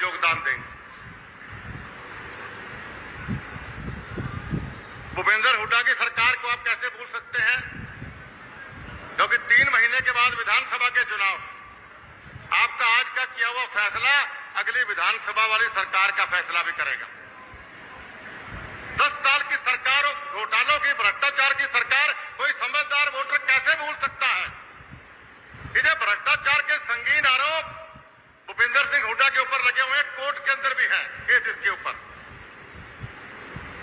योगदान देंगे। भूपेंद्र हुड्डा की सरकार को आप कैसे भूल सकते हैं, क्योंकि 3 महीने के बाद विधानसभा के चुनाव, आपका आज का किया हुआ फैसला अगली विधानसभा वाली सरकार का फैसला भी करेगा। 10 साल की सरकार और घोटालों की, भ्रष्टाचार की सरकार कोई समझदार वोटर कैसे भूल सकता है? इधर भ्रष्टाचार के संगीन आरोप भूपेंद्र सिंह हुड्डा के ऊपर लगे हुए, कोर्ट के अंदर भी है केस इसके ऊपर।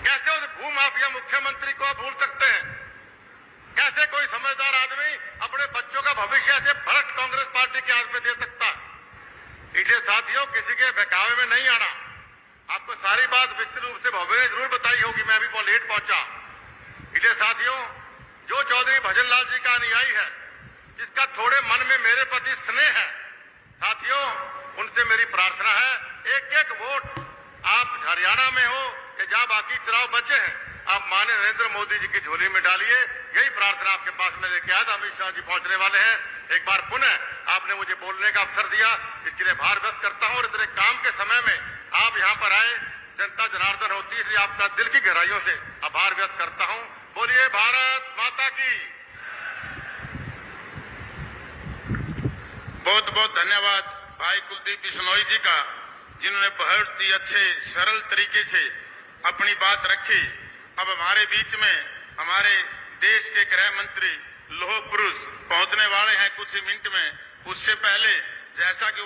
कैसे उस भूमाफिया मुख्यमंत्री को आप भूल सकते हैं? कैसे कोई समझदार आदमी अपने बच्चों का भविष्य ऐसे भ्रष्ट कांग्रेस पार्टी के हाथ में दे सकता है? इसलिए साथियों, किसी के बहकावे में नहीं आना। आपको सारी बात विस्तृत रूप से भव्य ने जरूर बताई होगी, मैं अभी बहुत लेट पहुंचा। इसलिए साथियों, जो चौधरी भजन लाल जी का अनुयायी है, जिसका थोड़े मन में मेरे प्रति स्नेह है, साथियों उनसे मेरी प्रार्थना है, एक एक वोट आप हरियाणा में हो या जहां बाकी चुनाव बचे हैं, आप माननीय नरेंद्र मोदी जी की झोली में डालिए। यही प्रार्थना आपके पास में लेके आया था। अमित शाह जी पहुंचने वाले हैं। एक बार पुनः आपने मुझे बोलने का अवसर दिया, इसके लिए आभार व्यक्त करता हूं। और इतने काम के समय में आप यहां पर आए, जनता जनार्दन होती है, इसलिए आपका दिल की गहराइयों से आभार व्यक्त करता हूं। बोलिए भारत माता की। बहुत बहुत धन्यवाद भाई कुलदीप बिश्नोई जी का, जिन्होंने बहुत ही अच्छे सरल तरीके से अपनी बात रखी। अब हमारे बीच में हमारे देश के गृह मंत्री लौह पुरुष पहुंचने वाले हैं कुछ ही मिनट में। उससे पहले जैसा कि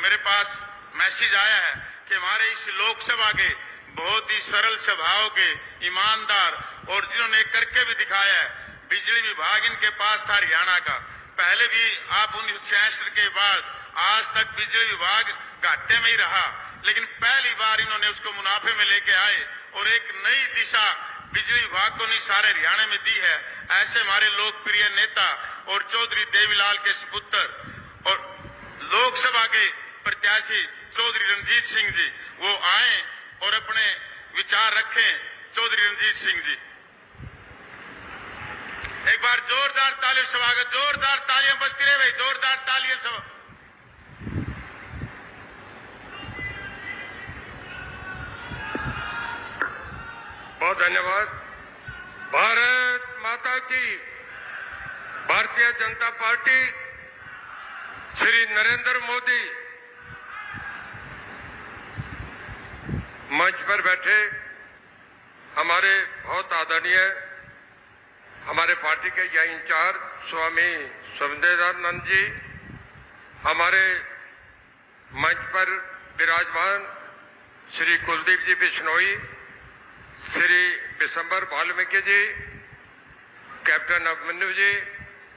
मेरे पास मैसेज आया है कि हमारे इस लोकसभा के बहुत ही सरल स्वभाव के, ईमानदार और जिन्होंने करके भी दिखाया है, बिजली विभाग इनके पास था हरियाणा का। पहले भी आप 1966 के बाद आज तक बिजली विभाग घाटे में ही रहा, लेकिन पहली बार इन्होंने उसको मुनाफे में लेके आए और एक नई दिशा बिजली विभाग को नहीं सारे हरियाणा में दी है। ऐसे हमारे लोकप्रिय नेता और चौधरी देवीलाल के सुपुत्र और लोकसभा के प्रत्याशी चौधरी रणजीत सिंह जी, वो आए और अपने विचार रखें। चौधरी रणजीत सिंह जी, एक बार जोरदार तालियों स्वागत, जोरदार तालियां बजती रहे भाई, जोरदार तालियां सब। बहुत धन्यवाद। भारत माता की। भारतीय जनता पार्टी, श्री नरेंद्र मोदी, मंच पर बैठे हमारे बहुत आदरणीय हमारे पार्टी के यह इंचार्ज स्वामी समदेवानंद जी, हमारे मंच पर विराजमान श्री कुलदीप जी बिश्नोई, श्री विशंबर वाल्मीकि जी, कैप्टन अभिमन्यु जी,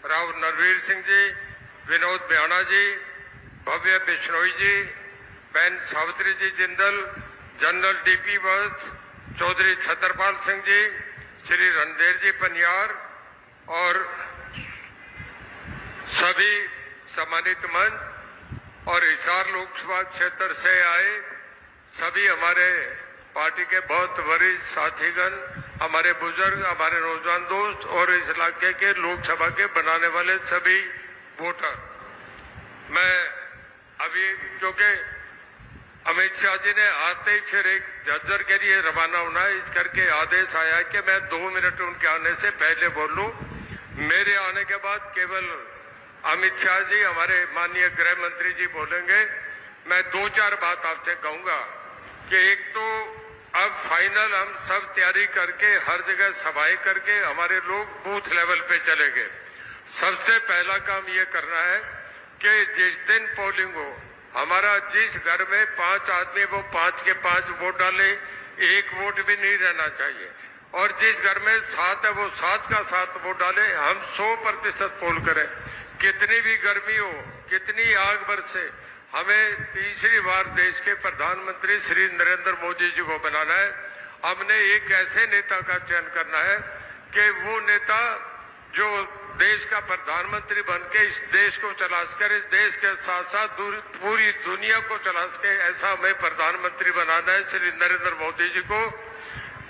राव नरवीर सिंह जी, विनोद ब्याणा जी, भव्य बिश्नोई जी, बहन सावित्री जी जिंदल, जनरल डीपी वत्स, चौधरी छतरपाल सिंह जी, श्री रणधीर जी पनियार और सभी सम्मानित मंच और हिसार लोकसभा क्षेत्र से आए सभी हमारे पार्टी के बहुत वरिष्ठ साथीगण, हमारे बुजुर्ग, हमारे नौजवान दोस्त और इस इलाके के लोकसभा के बनाने वाले सभी वोटर। मैं अभी क्योंकि अमित शाह जी ने आते ही फिर एक झज्जर के लिए रवाना होना है, इस करके आदेश आया कि मैं 2 मिनट उनके आने से पहले बोलूं। मेरे आने के बाद केवल अमित शाह जी, हमारे माननीय गृह मंत्री जी बोलेंगे। मैं 2-4 बात आपसे कहूंगा कि एक तो अब फाइनल हम सब तैयारी करके हर जगह सभाएं करके हमारे लोग बूथ लेवल पे चले गए। सबसे पहला काम ये करना है कि जिस दिन पोलिंग हो, हमारा जिस घर में 5 आदमी वो 5 के 5 वोट डाले, 1 वोट भी नहीं रहना चाहिए। और जिस घर में 7 है वो 7 का 7 वोट डाले। हम 100% पोल करें। कितनी भी गर्मी हो, कितनी आग बरसे, हमें तीसरी बार देश के प्रधानमंत्री श्री नरेंद्र मोदी जी को बनाना है। हमने एक ऐसे नेता का चयन करना है कि वो नेता जो देश का प्रधानमंत्री बनके इस देश को चला सके, इस देश के साथ साथ पूरी दुनिया को चला सके, ऐसा हमें प्रधानमंत्री बनाना है श्री नरेंद्र मोदी जी को।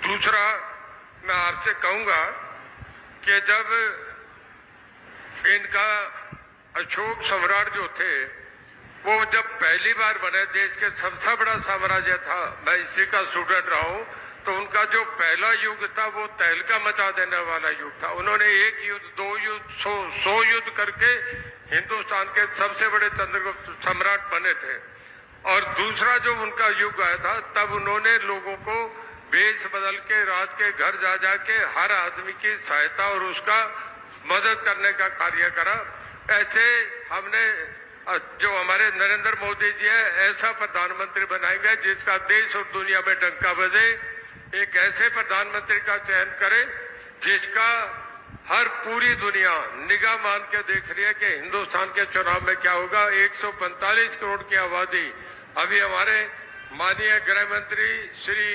दूसरा, मैं आपसे कहूंगा कि जब इनका अशोक सम्राट जो थे वो जब पहली बार बने, देश के सबसे बड़ा साम्राज्य था, मैं इसी का स्टूडेंट रहा हूं, तो उनका जो पहला युग था वो तहलका मचा देने वाला युग था। उन्होंने एक युद्ध, दो युद्ध, 100 युद्ध करके हिंदुस्तान के सबसे बड़े चंद्रगुप्त सम्राट बने थे। और दूसरा जो उनका युग आया था, तब उन्होंने लोगों को वेश बदल के राज के घर जा जाके हर आदमी की सहायता और उसका मदद करने का कार्य करा। ऐसे हमने जो हमारे नरेंद्र मोदी जी है, ऐसा प्रधानमंत्री बनाएंगे जिसका देश और दुनिया में डंका बजे। एक ऐसे प्रधानमंत्री का चयन करें जिसका हर पूरी दुनिया निगाह मान के देख रही है कि हिंदुस्तान के चुनाव में क्या होगा। 145 करोड़ की आबादी। अभी हमारे माननीय गृह मंत्री श्री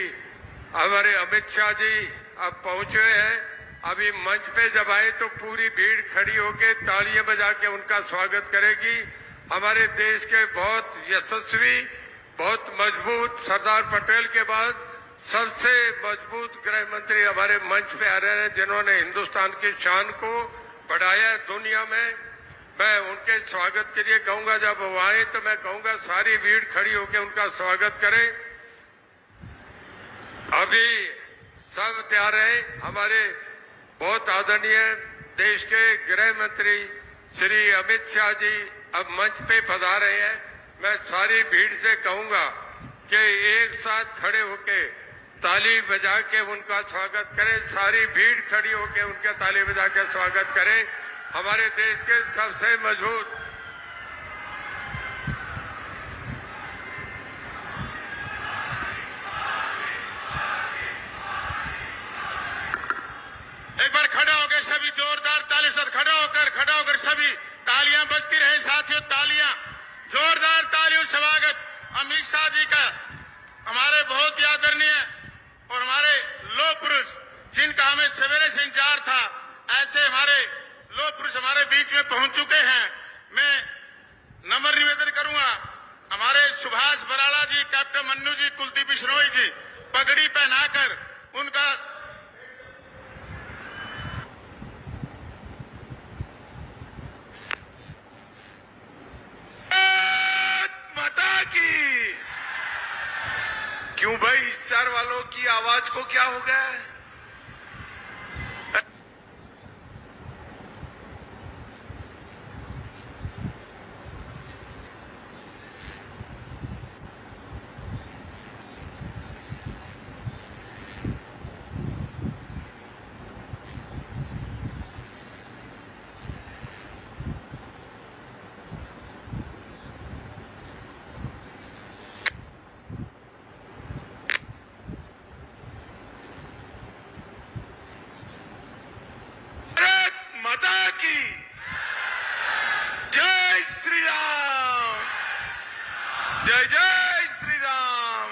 हमारे अमित शाह जी अब पहुंचे हैं। अभी मंच पे जब आए तो पूरी भीड़ खड़ी होकर तालियां बजा के उनका स्वागत करेगी। हमारे देश के बहुत यशस्वी, बहुत मजबूत सरदार पटेल के बाद सबसे मजबूत गृह मंत्री हमारे मंच पे आ रहे हैं, जिन्होंने हिंदुस्तान की शान को बढ़ाया दुनिया में। मैं उनके स्वागत के लिए कहूंगा, जब वो आए तो मैं कहूंगा सारी भीड़ खड़ी होकर उनका स्वागत करें। अभी सब तैयार है। हमारे बहुत आदरणीय देश के गृह मंत्री श्री अमित शाह जी अब मंच पे पधार रहे हैं। मैं सारी भीड़ से कहूंगा कि एक साथ खड़े होके ताली बजा के उनका स्वागत करें। सारी भीड़ खड़ी होके उनका ताली बजा के स्वागत करें। हमारे देश के सबसे मजबूत एक बार खड़ा होकर सभी जोरदार ताली से खड़ा होकर सभी तालियां बजती रहे। साथियों, तालियां, जोरदार तालियों स्वागत अमित शाह जी का, हमारे बहुत ही आदरणीय और हमारे लोह पुरुष जिनका हमें सवेरे से इंतजार था, ऐसे हमारे लोह पुरुष हमारे बीच में पहुंच चुके हैं। मैं नम्र निवेदन करूंगा, हमारे सुभाष बराला जी, कैप्टन मन्नू जी, कुलदीप बिश्नोई जी पगड़ी पहनाकर उनका माता की। क्यों भाई, हिस्सार वालों की आवाज को क्या हो गया है? माता की जय श्री राम, जय जय श्री राम।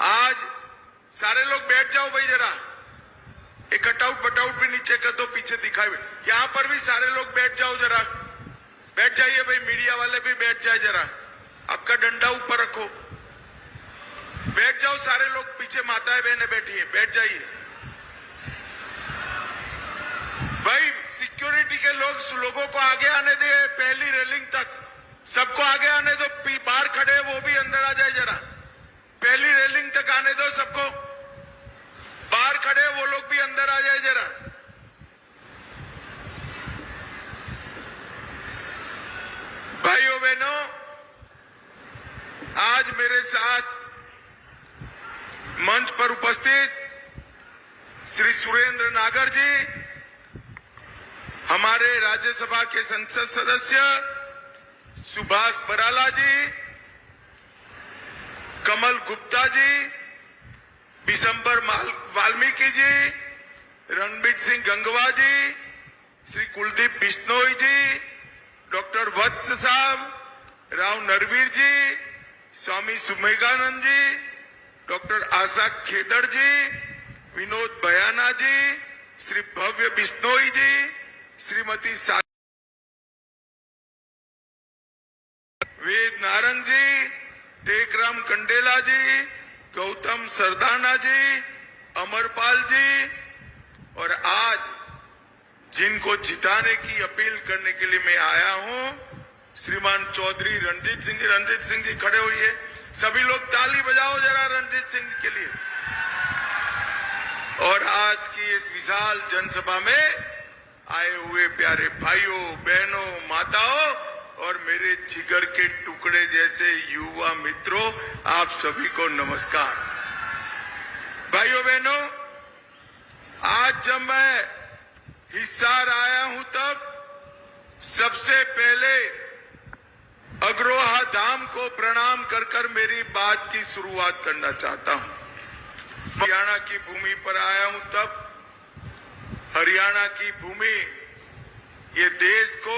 आज सारे लोग बैठ जाओ भाई, जरा एक कटआउट बटआउट भी नीचे कर दो, पीछे दिखाई। यहां पर भी सारे लोग बैठ जाओ, जरा बैठ जाइए भाई। मीडिया वाले भी बैठ जाए, जरा आपका डंडा ऊपर रखो, बैठ जाओ सारे लोग। पीछे माताएं बहनें बैठी है, बैठ जाइए भाई। सिक्योरिटी के लोगों को आगे आने दे, पहली रेलिंग तक सबको आगे आने दो। बाहर खड़े वो भी अंदर आ जाए, जरा पहली रेलिंग तक आने दो सबको। बाहर खड़े वो लोग भी अंदर आ जाए जरा। भाइयों बहनों, आज मेरे साथ मंच पर उपस्थित श्री सुरेंद्र नागर जी, हमारे राज्यसभा के संसद सदस्य सुभाष बराला जी, कमल गुप्ता जी, बिशंबर वाल्मीकि जी, रणबीर सिंह गंगवा जी, श्री कुलदीप बिश्नोई जी, डॉक्टर वत्स साहब, राव नरवीर जी, स्वामी सुमेघानंद जी, डॉक्टर आशा खेदड़ जी, विनोद बयाना जी, श्री भव्य बिश्नोई जी, श्रीमती वेद नारंग जी, टेकराम कंडेला जी, गौतम सरदाना जी, अमरपाल जी, और आज जिनको जिताने की अपील करने के लिए मैं आया हूं, श्रीमान चौधरी रणजीत सिंह जी खड़े होइए। सभी लोग ताली बजाओ जरा रणजीत सिंह के लिए। और आज की इस विशाल जनसभा में आए हुए प्यारे भाइयों, बहनों, माताओं और मेरे जिगर के टुकड़े जैसे युवा मित्रों, आप सभी को नमस्कार। भाइयों बहनों, आज जब मैं हिसार आया हूं तब सबसे पहले अग्रोहा धाम को प्रणाम कर कर मेरी बात की शुरुआत करना चाहता हूं। हरियाणा की भूमि पर आया हूं तब हरियाणा की भूमि ये देश को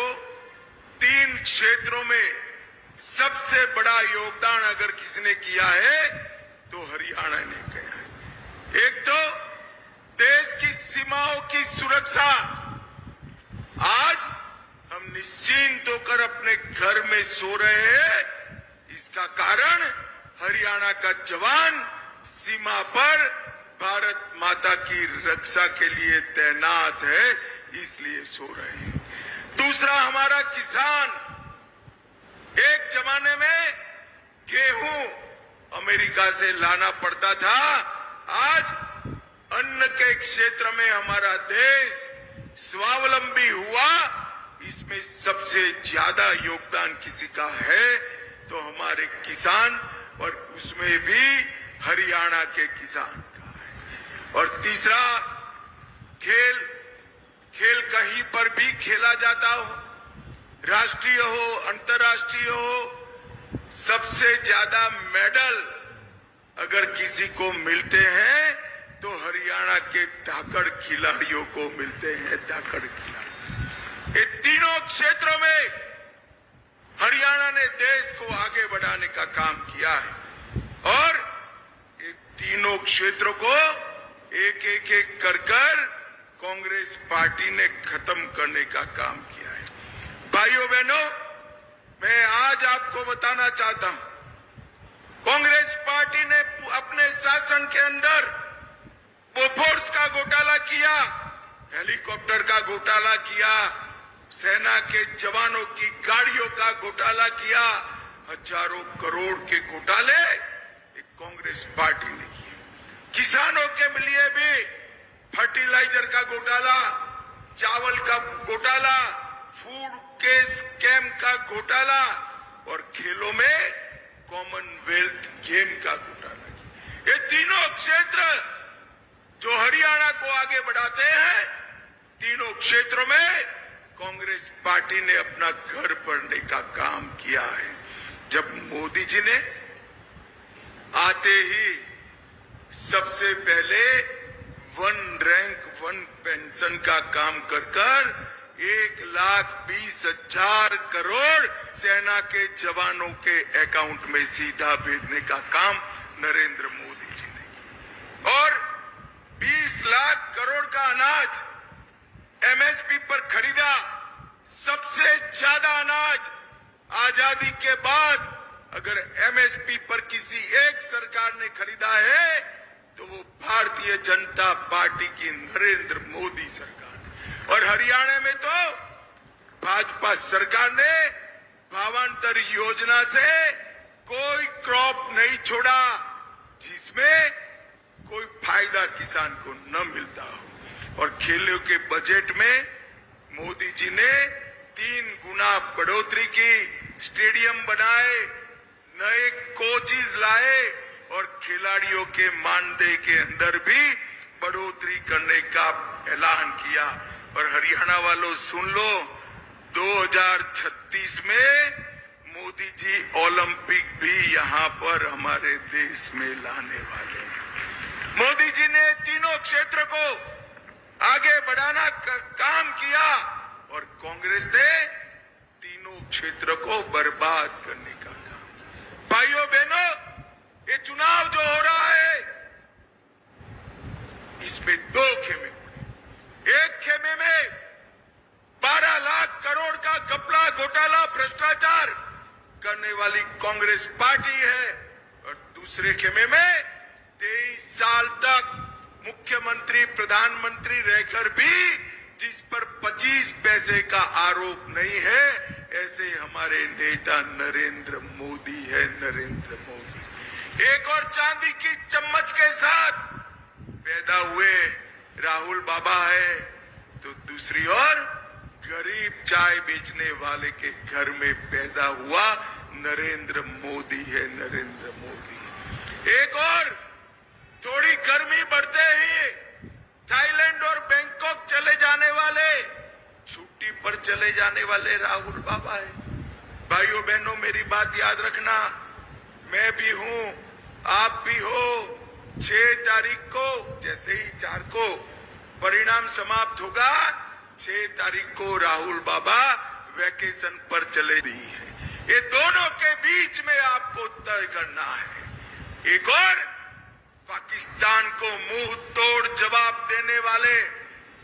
3 क्षेत्रों में सबसे बड़ा योगदान अगर किसने किया है तो हरियाणा ने किया है। एक तो देश की सीमाओं की सुरक्षा। आज हम निश्चिंत होकर अपने घर में सो रहे हैं, इसका कारण हरियाणा का जवान सीमा पर भारत माता की रक्षा के लिए तैनात है, इसलिए सो रहे हैं। दूसरा, हमारा किसान। एक जमाने में गेहूं अमेरिका से लाना पड़ता था, आज अन्न के क्षेत्र में हमारा देश स्वावलंबी हुआ। इसमें सबसे ज्यादा योगदान किसी का है तो हमारे किसान, और उसमें भी हरियाणा के किसान का है। और तीसरा, खेल कहीं पर भी खेला जाता हो, राष्ट्रीय हो, अंतर्राष्ट्रीय हो, सबसे ज्यादा मेडल अगर किसी को मिलते हैं तो हरियाणा के धाकड़ खिलाड़ियों को मिलते हैं। धाकड़ खिलाड़ी। ये तीनों क्षेत्रों में हरियाणा ने देश को आगे बढ़ाने का काम किया है और ये तीनों क्षेत्रों को एक एक कर कांग्रेस पार्टी ने खत्म करने का काम किया है। भाइयों बहनों, मैं आज आपको बताना चाहता हूं, कांग्रेस पार्टी ने अपने शासन के अंदर बोफोर्स का घोटाला किया, हेलीकॉप्टर का घोटाला किया, सेना के जवानों की गाड़ियों का घोटाला किया, हजारों करोड़ के घोटाले कांग्रेस पार्टी ने किए। किसानों के लिए भी फर्टिलाइजर का घोटाला, चावल का घोटाला, फूड के स्कैम का घोटाला और खेलों में कॉमनवेल्थ गेम का घोटाला किया। ये तीनों क्षेत्र जो हरियाणा को आगे बढ़ाते हैं, तीनों क्षेत्रों में कांग्रेस पार्टी ने अपना घर भरने का काम किया है। जब मोदी जी ने आते ही सबसे पहले 1 रैंक 1 पेंशन का काम कर 1,20,000 करोड़ सेना के जवानों के अकाउंट में सीधा भेजने का काम नरेंद्र मोदी जी ने किया और 20 लाख करोड़ का अनाज एमएसपी पर खरीदा। सबसे ज्यादा अनाज आजादी के बाद अगर एमएसपी पर किसी एक सरकार ने खरीदा है तो वो भारतीय जनता पार्टी की नरेंद्र मोदी सरकार ने। और हरियाणा में तो भाजपा सरकार ने भावांतर योजना से कोई क्रॉप नहीं छोड़ा जिसमें कोई फायदा किसान को न मिलता हो। और खेलों के बजट में मोदी जी ने 3 गुना बढ़ोतरी की, स्टेडियम बनाए, नए कोचेस लाए और खिलाड़ियों के मानदेय के अंदर भी बढ़ोतरी करने का ऐलान किया। और हरियाणा वालों सुन लो, 2036 में मोदी जी ओलंपिक भी यहां पर हमारे देश में लाने वाले हैं। मोदी जी ने तीनों क्षेत्र को आगे बढ़ाना का काम किया और कांग्रेस ने तीनों क्षेत्र को बर्बाद करने का काम। भाइयों बहनों, ये चुनाव जो हो रहा है इसमें 2 खेमे पड़े। एक खेमे में 12 लाख करोड़ का घपला, घोटाला, भ्रष्टाचार करने वाली कांग्रेस पार्टी है और दूसरे खेमे में 23 साल तक मुख्यमंत्री, प्रधानमंत्री रहकर भी जिस पर 25 पैसे का आरोप नहीं है, ऐसे हमारे नेता नरेंद्र मोदी है, नरेंद्र मोदी। एक और चांदी की चम्मच के साथ पैदा हुए राहुल बाबा है, तो दूसरी ओर गरीब चाय बेचने वाले के घर में पैदा हुआ नरेंद्र मोदी है, नरेंद्र मोदी। एक और थोड़ी गर्मी बढ़ते ही थाईलैंड और बैंकॉक चले जाने वाले, छुट्टी पर चले जाने वाले राहुल बाबा है। भाइयों बहनों, मेरी बात याद रखना, मैं भी हूं, आप भी हो। 6 तारीख को, जैसे ही 4 को परिणाम समाप्त होगा, 6 तारीख को राहुल बाबा वैकेशन पर चले दी है। ये दोनों के बीच में आपको तय करना है। एक और पाकिस्तान को मुंह तोड़ जवाब देने वाले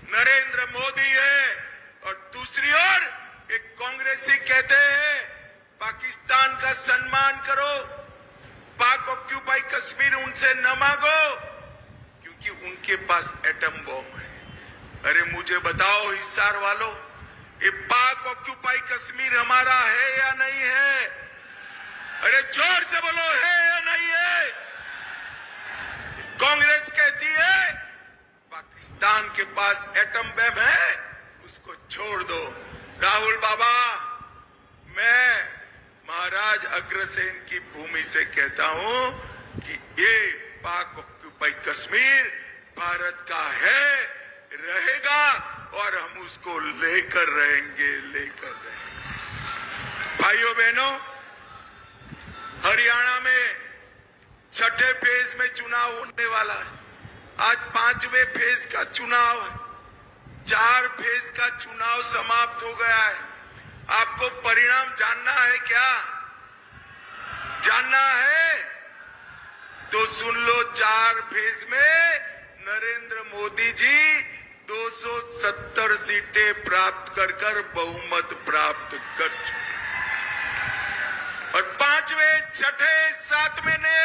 नरेंद्र मोदी है, और दूसरी ओर एक कांग्रेसी कहते हैं पाकिस्तान का सम्मान करो, पाक ऑक्यूपाई कश्मीर उनसे न मांगो क्योंकि उनके पास एटम बॉम्ब है। अरे मुझे बताओ हिसार वालों, ये पाक ऑक्यूपाई कश्मीर हमारा है या नहीं है? अरे जोर से बोलो, है या नहीं है? कांग्रेस कहती है पाकिस्तान के पास एटम बम है, उसको छोड़ दो। राहुल बाबा, मैं महाराज अग्रसेन की भूमि से कहता हूं कि ये पाक ऑक्यूपाई कश्मीर भारत का है, रहेगा, और हम उसको लेकर रहेंगे, लेकर रहेंगे। भाइयों बहनों, हरियाणा में 6ठे फेज में चुनाव होने वाला है। आज 5वें फेज का चुनाव है। 4 फेज का चुनाव समाप्त हो गया है। आपको परिणाम जानना है क्या? जानना है तो सुन लो। 4 फेज में नरेंद्र मोदी जी 270 सीटें प्राप्त कर बहुमत प्राप्त कर चुके, और 5वें, 6ठे, 7वें ने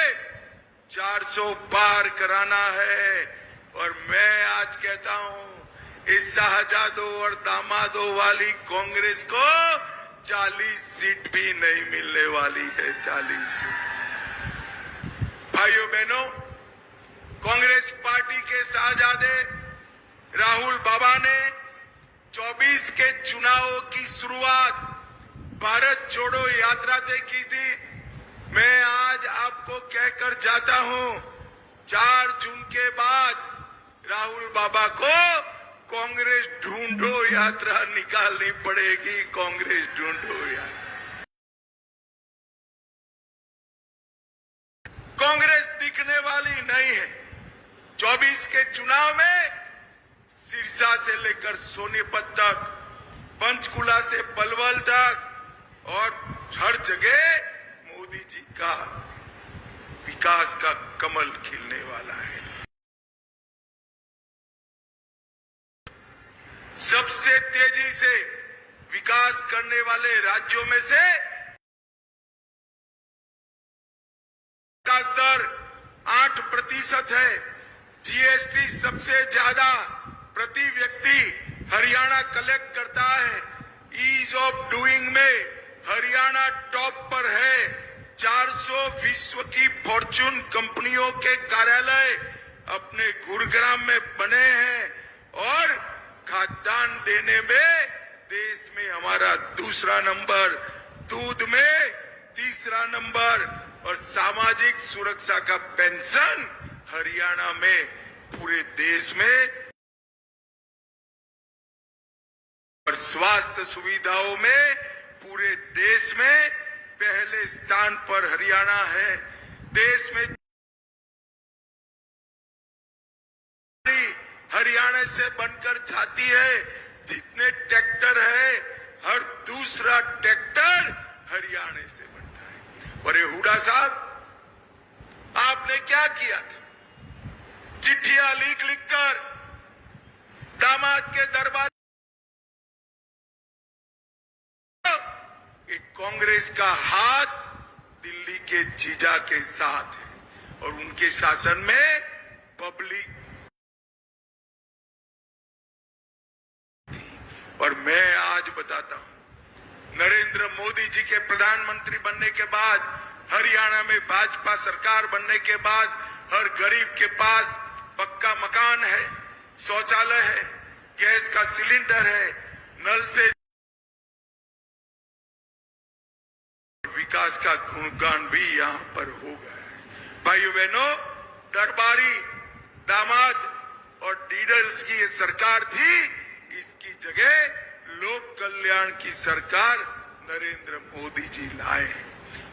400 पार कराना है। और मैं आज कहता हूं, इस शाहजादों और दामादों वाली कांग्रेस को 40 सीट भी नहीं मिलने वाली है, 40 सीट। भाइयों बहनों, कांग्रेस पार्टी के शाहजादे राहुल बाबा ने 24 के चुनावों की शुरुआत भारत जोड़ो यात्रा से की थी। मैं आज आपको कहकर जाता हूं, 4 जून के बाद राहुल बाबा को कांग्रेस ढूंढो यात्रा निकालनी पड़ेगी, कांग्रेस ढूंढो यात्रा। कांग्रेस दिखने वाली नहीं है। 24 के चुनाव में सिरसा से लेकर सोनीपत तक, पंचकुला से पलवल तक, और हर जगह मोदी जी का विकास का कमल खिलने वाला है। सबसे तेजी से विकास करने वाले राज्यों में से विकास दर 8% है। जीएसटी सबसे ज्यादा प्रति व्यक्ति हरियाणा कलेक्ट करता है। ईज ऑफ डूइंग में हरियाणा टॉप पर है। 400 विश्व की फॉर्च्यून कंपनियों के कार्यालय अपने गुरुग्राम में बने हैं, और खाद्यान्न देने में देश में हमारा दूसरा नंबर, दूध में तीसरा नंबर, और सामाजिक सुरक्षा का पेंशन हरियाणा में पूरे देश में, और स्वास्थ्य सुविधाओं में पूरे देश में पहले स्थान पर हरियाणा है। देश में हरियाणा से बनकर जाती है। जितने ट्रैक्टर है, हर दूसरा ट्रैक्टर हरियाणा से बनता है। और ये हुड्डा साहब, आपने क्या किया था? चिट्ठियां लिख कर दामाद के दरबार, कांग्रेस का हाथ दिल्ली के जीजा के साथ है, और उनके शासन में पब्लिक और मैं आज बताता हूं, नरेंद्र मोदी जी के प्रधानमंत्री बनने के बाद, हरियाणा में भाजपा सरकार बनने के बाद हर गरीब के पास पक्का मकान है, शौचालय है, गैस का सिलेंडर है, नल से विकास का गुणगान भी यहां पर हो गया है। भाइयों बहनों, दरबारी, दामाद और डीडल्स की ये सरकार थी, इसकी जगह लोक कल्याण की सरकार नरेंद्र मोदी जी लाए हैं।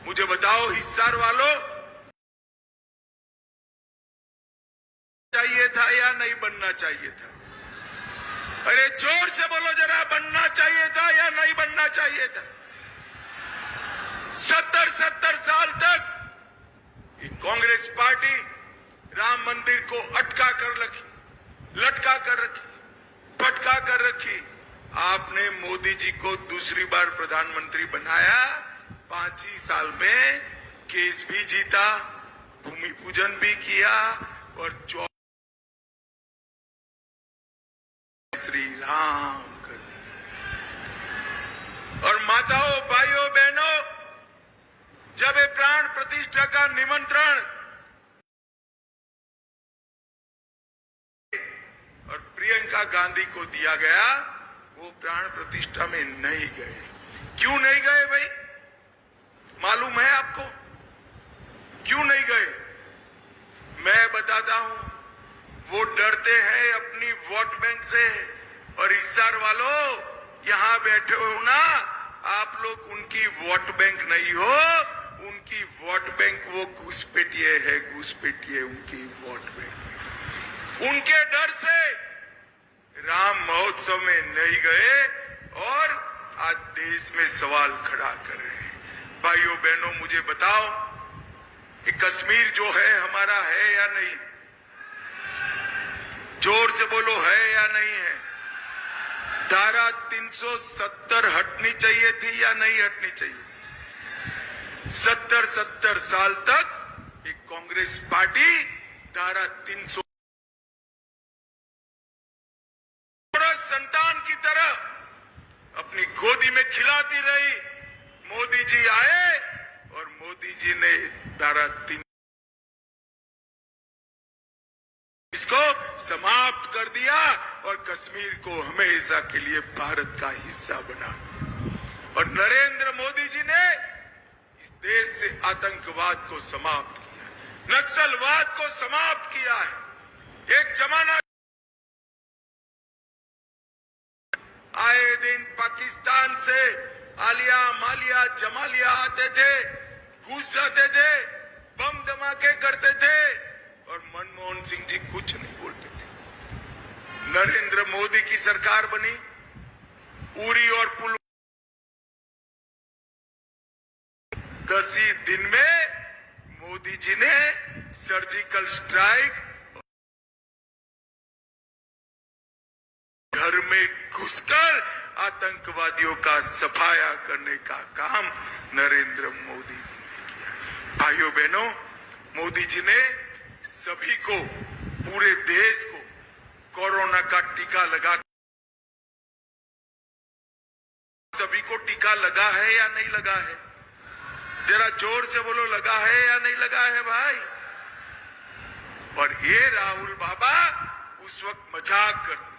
मुझे बताओ हिसार वालों, चाहिए था या नहीं बनना चाहिए था? अरे जोर से बोलो जरा, बनना चाहिए था या नहीं बनना चाहिए था? 70 साल तक ये कांग्रेस पार्टी राम मंदिर को अटका कर रखी, लटका कर रखी, भटका कर रखी। आपने मोदी जी को दूसरी बार प्रधानमंत्री बनाया, 5 ही साल में केस भी जीता, भूमि पूजन भी किया और श्री राम कर दिया। और माताओं, भाइयों, बहनों, जब ये प्राण प्रतिष्ठा का निमंत्रण और प्रियंका गांधी को दिया गया, वो प्राण प्रतिष्ठा में नहीं गए। क्यों नहीं गए भाई? मालूम है आपको क्यों नहीं गए? मैं बताता हूं, वो डरते हैं अपनी वोट बैंक से। और हिसार वालों, यहां बैठे हो ना, आप लोग उनकी वोट बैंक नहीं हो, उनकी वोट बैंक वो घुसपैठिए है, घुसपैठिए उनकी वोट बैंक। उनके डर से राम महोत्सव में नहीं गए और आज देश में सवाल खड़ा कर रहे हैं। भाइयों बहनों, मुझे बताओ, ये कश्मीर जो है हमारा है या नहीं? जोर से बोलो, है या नहीं है? धारा 370 हटनी चाहिए थी या नहीं हटनी चाहिए? 70 साल तक एक कांग्रेस पार्टी धारा 300 संतान की तरह अपनी गोदी में खिलाती रही। मोदी जी आए और मोदी जी ने धारा 3 इसको समाप्त कर दिया और कश्मीर को हमेशा के लिए भारत का हिस्सा बना दिया। और नरेंद्र मोदी जी ने इस देश से आतंकवाद को समाप्त किया, नक्सलवाद को समाप्त किया है। एक जमाना आए दिन पाकिस्तान से आलिया, मालिया, जमालिया आते थे, घुस जाते थे, बम धमाके करते थे और मनमोहन सिंह जी कुछ नहीं बोलते थे। नरेंद्र मोदी की सरकार बनी, उरी और पुल 10 ही दिन में मोदी जी ने सर्जिकल स्ट्राइक, घर में घुसकर आतंकवादियों का सफाया करने का काम नरेंद्र मोदी जी ने किया। भाइयों बहनों, मोदी जी ने सभी को, पूरे देश को कोरोना का टीका लगा, सभी को टीका लगा है या नहीं लगा है? जरा जोर से बोलो, लगा है या नहीं लगा है भाई? और ये राहुल बाबा उस वक्त मजाक करते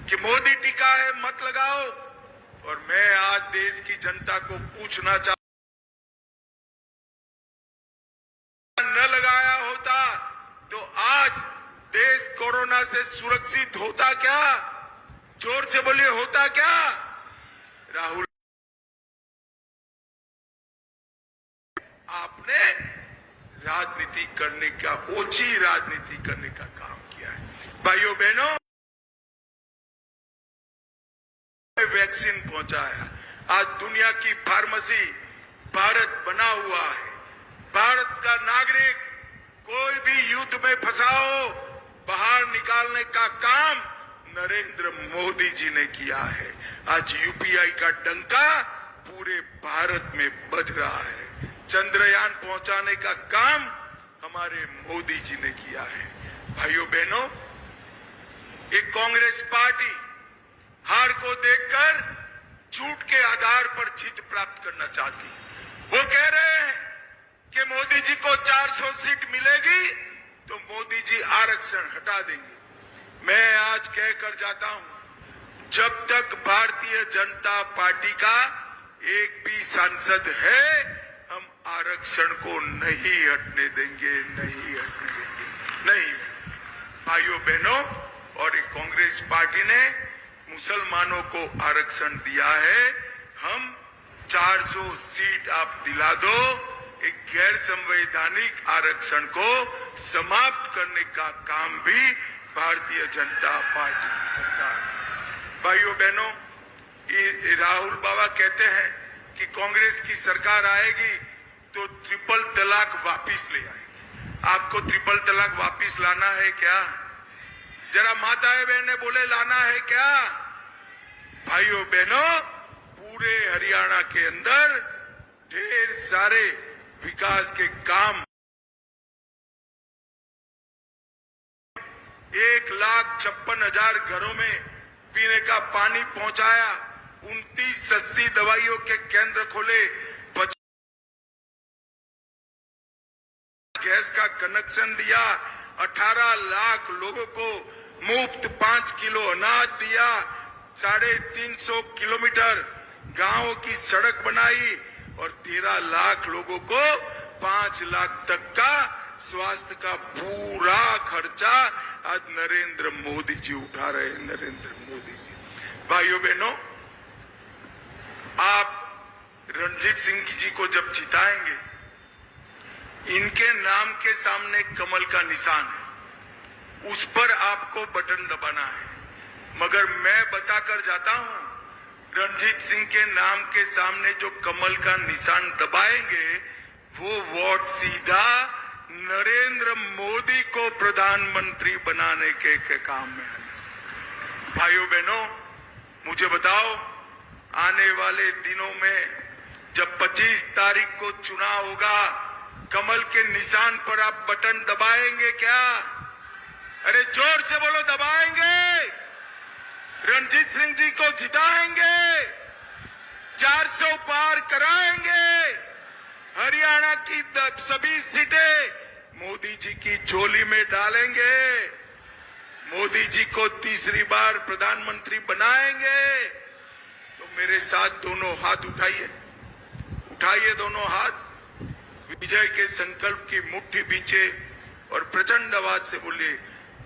कि मोदी टीका है मत लगाओ। और मैं आज देश की जनता को पूछना चाहता, न लगाया होता तो आज देश कोरोना से सुरक्षित होता क्या? जोर से बोलिए, होता क्या? राहुल, आपने राजनीति करने का, ओछी राजनीति करने का काम किया है। भाइयों बहनों, वैक्सीन पहुंचाया, आज दुनिया की फार्मेसी भारत बना हुआ है। भारत का नागरिक कोई भी युद्ध में फंसा हो, बाहर निकालने का काम नरेंद्र मोदी जी ने किया है। आज यूपीआई का डंका पूरे भारत में बज रहा है। चंद्रयान पहुंचाने का काम हमारे मोदी जी ने किया है। भाइयों बहनों, एक कांग्रेस पार्टी हार को देखकर झूठ के आधार पर जीत प्राप्त करना चाहती। वो कह रहे हैं कि मोदी जी को 400 सीट मिलेगी तो मोदी जी आरक्षण हटा देंगे। मैं आज कहकर जाता हूं, जब तक भारतीय जनता पार्टी का एक भी सांसद है, हम आरक्षण को नहीं हटने देंगे, नहीं हटने देंगे, नहीं। भाइयों बहनों, और एक कांग्रेस पार्टी ने मुसलमानों को आरक्षण दिया है। हम 400 सीट आप दिला दो, एक गैर संवैधानिक आरक्षण को समाप्त करने का काम भी भारतीय जनता पार्टी की सरकार। भाइयों बहनों, ये राहुल बाबा कहते हैं कि कांग्रेस की सरकार आएगी तो ट्रिपल तलाक वापिस ले आएगी। आपको ट्रिपल तलाक वापिस लाना है क्या? जरा माताएं बहनें बोले, लाना है क्या? भाइयों बहनों, पूरे हरियाणा के अंदर ढेर सारे विकास के काम 1,56,000 घरों में पीने का पानी पहुंचाया, 29 सस्ती दवाइयों के केंद्र खोले, गैस का कनेक्शन दिया, 18 लाख लोगों को मुफ्त 5 किलो अनाज दिया, 350 किलोमीटर गांवों की सड़क बनाई और 13 लाख लोगों को 5 लाख तक का स्वास्थ्य का पूरा खर्चा आज नरेंद्र मोदी जी उठा रहे हैं। नरेंद्र मोदी जी। भाइयों बहनों, आप रणजीत सिंह जी को जब जिताएंगे, इनके नाम के सामने कमल का निशान है, उस पर आपको बटन दबाना है। मगर मैं बताकर जाता हूं, रणजीत सिंह के नाम के सामने जो कमल का निशान दबाएंगे, वो वोट सीधा नरेंद्र मोदी को प्रधानमंत्री बनाने के काम में आने। भाइयों बहनों, मुझे बताओ, आने वाले दिनों में जब 25 तारीख को चुनाव होगा, कमल के निशान पर आप बटन दबाएंगे क्या? अरे जोर से बोलो, दबाएंगे? रणजीत सिंह जी को जिताएंगे? 400 पार कराएंगे? हरियाणा की सभी सीटें मोदी जी की झोली में डालेंगे? मोदी जी को तीसरी बार प्रधानमंत्री बनाएंगे? तो मेरे साथ दोनों हाथ उठाइए, उठाइए दोनों हाथ, विजय के संकल्प की मुट्ठी बीचे और प्रचंड आवाज से बोलिए,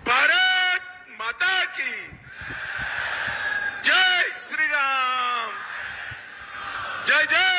भारत माता की जय श्री राम, जय जय